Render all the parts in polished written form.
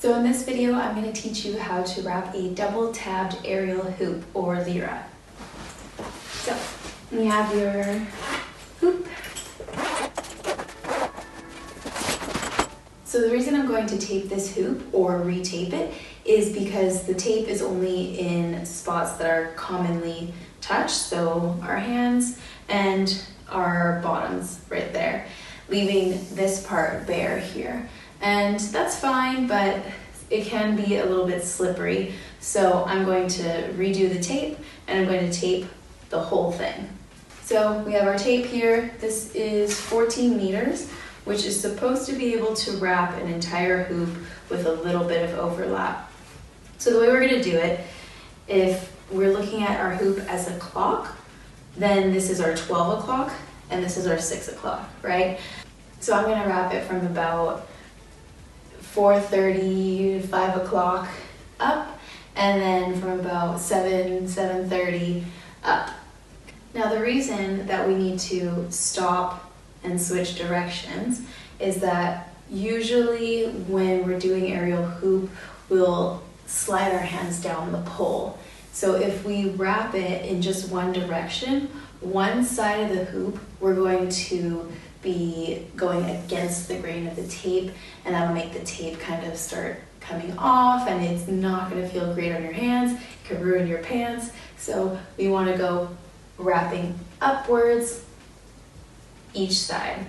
So in this video, I'm going to teach you how to wrap a double-tabbed aerial hoop or lyra. So you have your hoop. So the reason I'm going to tape this hoop or retape it is because the tape is only in spots that are commonly touched, so our hands and our bottoms right there, leaving this part bare here. And that's fine, but it can be a little bit slippery. So I'm going to redo the tape and I'm going to tape the whole thing. So we have our tape here. This is 14 meters, which is supposed to be able to wrap an entire hoop with a little bit of overlap. So the way we're going to do it, if we're looking at our hoop as a clock, then this is our 12 o'clock and this is our 6 o'clock, right? So I'm going to wrap it from about 4:30, 5 o'clock up, and then from about 7:30 up. Now the reason that we need to stop and switch directions is that usually when we're doing aerial hoop, we'll slide our hands down the pole. So if we wrap it in just one direction, one side of the hoop, we're going to be going against the grain of the tape, and that'll make the tape kind of start coming off, and it's not going to feel great on your hands. It could ruin your pants. So we want to go wrapping upwards each side.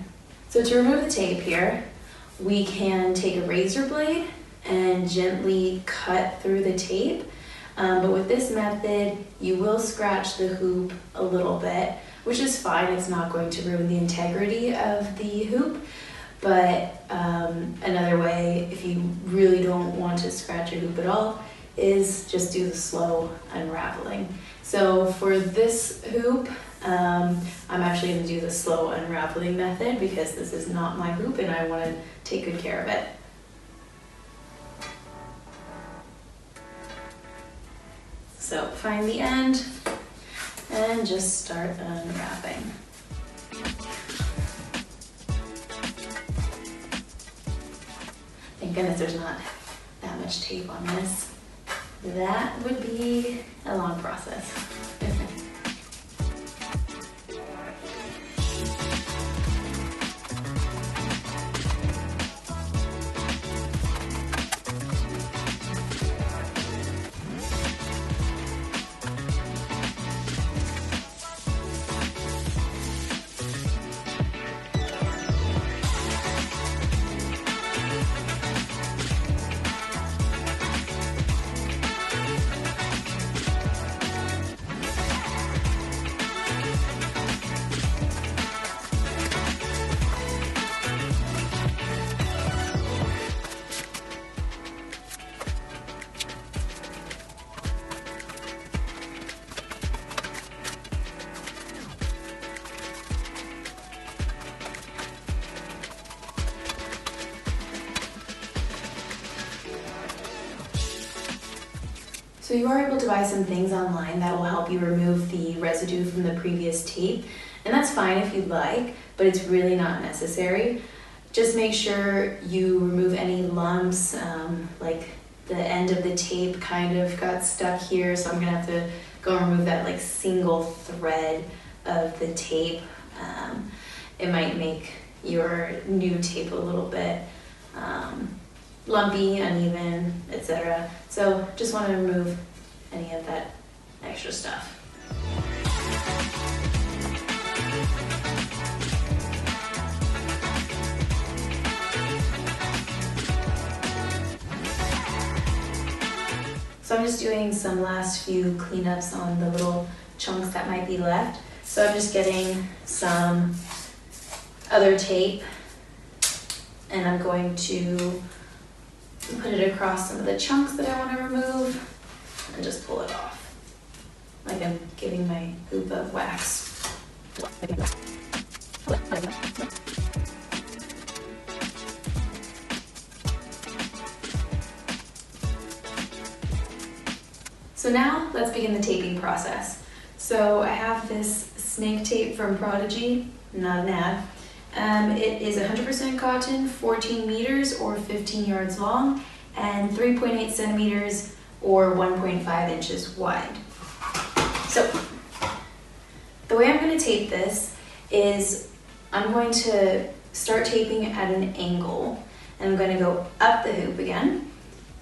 So to remove the tape here, we can take a razor blade and gently cut through the tape. But with this method, you will scratch the hoop a little bit, which is fine. It's not going to ruin the integrity of the hoop. But another way, if you really don't want to scratch your hoop at all, is just do the slow unraveling. So for this hoop, I'm actually going to do the slow unraveling method because this is not my hoop and I want to take good care of it. So find the end and just start unwrapping. Thank goodness there's not that much tape on this. That would be a long process. So you are able to buy some things online that will help you remove the residue from the previous tape, and that's fine if you'd like, but it's really not necessary. Just make sure you remove any lumps, like the end of the tape kind of got stuck here, so I'm gonna have to go and remove that like single thread of the tape. It might make your new tape a little bit lumpy, uneven, etc. So just want to remove any of that extra stuff. So I'm just doing some last few cleanups on the little chunks that might be left. So I'm just getting some other tape and I'm going to put it across some of the chunks that I want to remove and just pull it off, like I'm giving my hoop of wax. So now let's begin the taping process. So I have this snake tape from Prodigy, not an ad. It is 100% cotton, 14 meters or 15 yards long, and 3.8 centimeters or 1.5 inches wide. So the way I'm going to tape this is I'm going to start taping at an angle, and I'm going to go up the hoop again,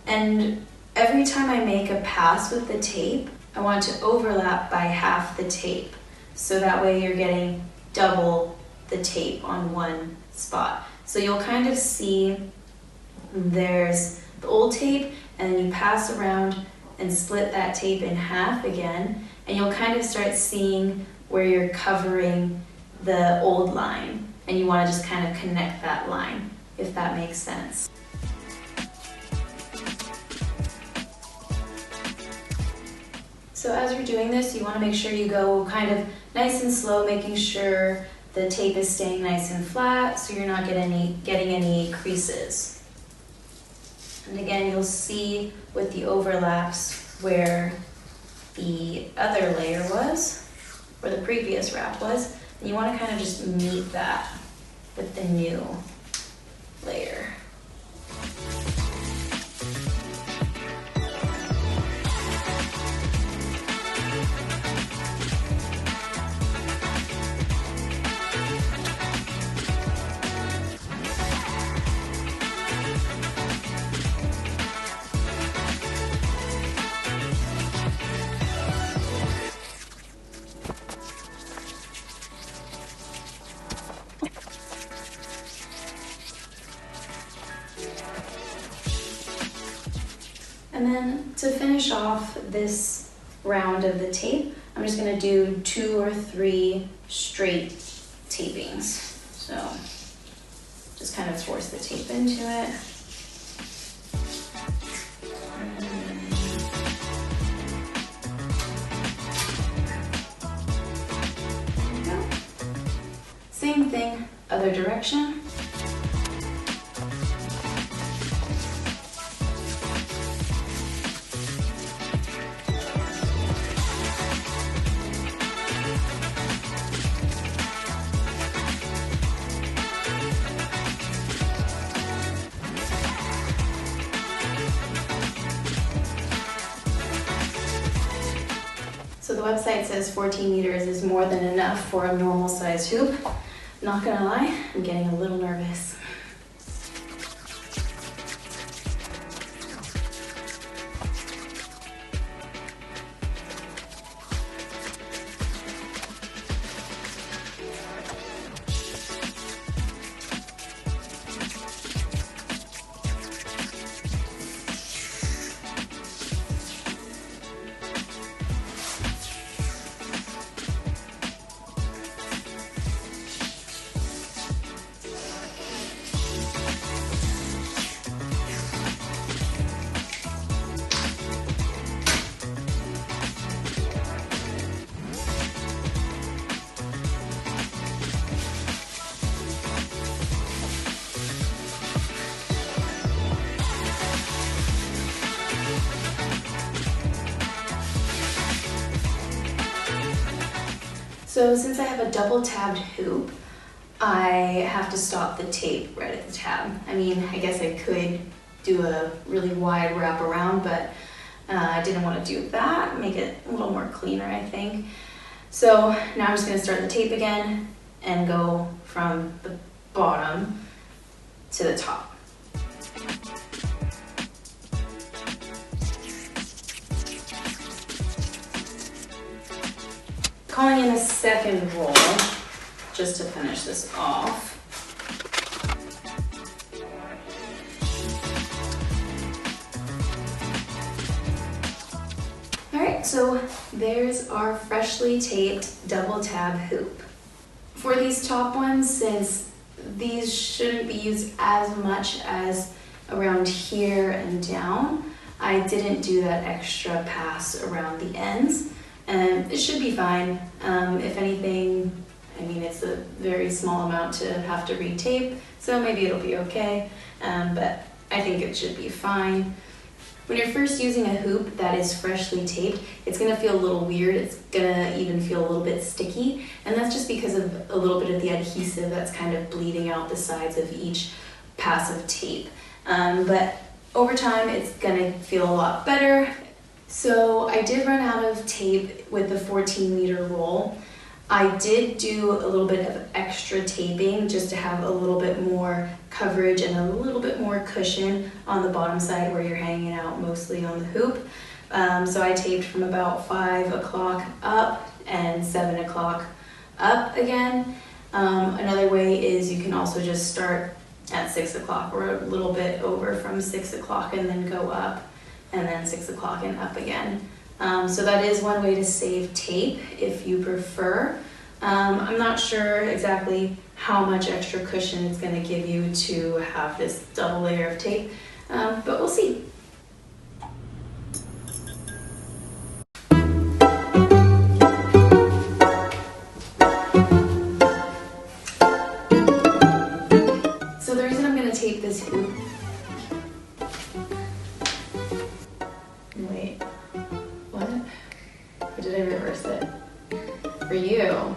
and every time I make a pass with the tape, I want to overlap by half the tape, so that way you're getting double the tape on one spot. So you'll kind of see there's the old tape, and then you pass around and split that tape in half again, and you'll kind of start seeing where you're covering the old line, and you want to just kind of connect that line, if that makes sense. So as you're doing this, you want to make sure you go kind of nice and slow, making sure the tape is staying nice and flat so you're not getting any creases. And again, you'll see with the overlaps where the other layer was, where the previous wrap was, and you want to kind of just meet that with the new layer. And then to finish off this round of the tape, I'm just going to do 2 or 3 straight tapings. So just kind of force the tape into it. There we go. Same thing, other direction. So the website says 14 meters is more than enough for a normal size hoop. Not gonna lie, I'm getting a little nervous. So since I have a double tabbed hoop, I have to stop the tape right at the tab. I mean, I guess I could do a really wide wrap around, but I didn't want to do that, make it a little more cleaner, I think. So now I'm just going to start the tape again and go from the bottom to the top. Calling in a second roll just to finish this off. All right, so there's our freshly taped double tab hoop. For these top ones, since these shouldn't be used as much as around here and down, I didn't do that extra pass around the ends. And it should be fine. If anything, I mean, it's a very small amount to have to retape, so maybe it'll be okay, but I think it should be fine. When you're first using a hoop that is freshly taped, it's gonna feel a little weird. It's gonna even feel a little bit sticky, and that's just because of a little bit of the adhesive that's kind of bleeding out the sides of each pass of tape. But over time it's gonna feel a lot better. So I did run out of tape with the 14-meter roll. I did do a little bit of extra taping just to have a little bit more coverage and a little bit more cushion on the bottom side where you're hanging out mostly on the hoop. So I taped from about 5 o'clock up and 7 o'clock up again. Another way is you can also just start at 6 o'clock or a little bit over from 6 o'clock and then go up and then 6 o'clock and up again. So that is one way to save tape if you prefer. I'm not sure exactly how much extra cushion it's going to give you to have this double layer of tape, but we'll see. So the reason I'm going to tape this hoop, wait, what? Or did I reverse it? For you,